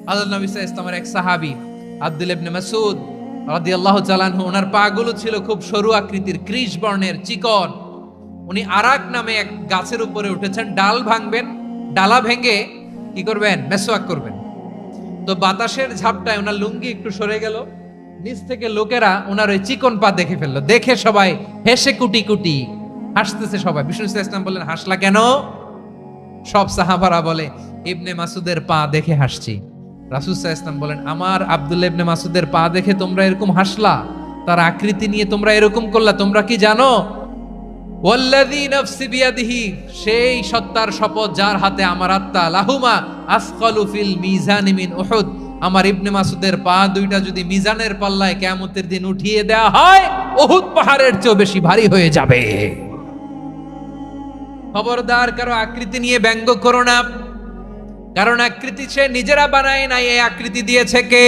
আল্লাহর নবী সাল্লাল্লাহু আলাইহি ওয়াসাল্লামের এক সাহাবী আব্দুল্লাহ ইবনে মাসউদ রাদিয়াল্লাহু তাআলা আনহু, ওনার পাগুলো ছিল খুব সরু আকৃতির, কৃষ বর্ণের, চিকন। উনি আরাক নামে এক গাছের উপরে উঠেছেন, ডাল ভাঙবেন, ডালা ভেঙে কি করবেন? মেসওয়াক করবেন। তো বাতাসের ঝাপটায় ওনার লুঙ্গি একটু সরে গেল, নিচ থেকে লোকেরা ওনার ওই চিকন পা দেখে ফেললো। দেখে সবাই হেসে কুটি কুটি হাসতেছে সবাই। বিষ্ণু সাল্লাল্লাহু আলাইহি ওয়াসাল্লাম বললেন, হাসলা কেন? সব সাহাবারা বলে, ইবনে মাসুদের পা দেখে হাসছি। রাসূল সাল্লাল্লাহু আলাইহি ওয়াসাল্লাম বলেন, আমার আব্দুল্লাহ ইবনে মাসুদের পা দেখে তোমরা এরকম হাসলা, তার আকৃতি নিয়ে তোমরা এরকম করলা, তোমরা কি জানো? ওয়াল্লাযী নাফসি বিয়াদিহি, সেই সত্তার শপথ যার হাতে আমার আত্মা, লাহুমা আসকালু ফিল মিজানি মিন উহুদ, আমার ইবনে মাসুদের পা দুইটা যদি মিজানের পাল্লায় কিয়ামতের দিন উঠিয়ে দেওয়া হয়, উহুদ পাহাড়ের চেয়েও বেশি ভারী হয়ে যাবে। খবরদার কারো আকৃতি নিয়ে ব্যঙ্গ করো না, কারণ আকৃতি সে নিজেরা বানায় নাই, এই আকৃতি দিয়েছে কে?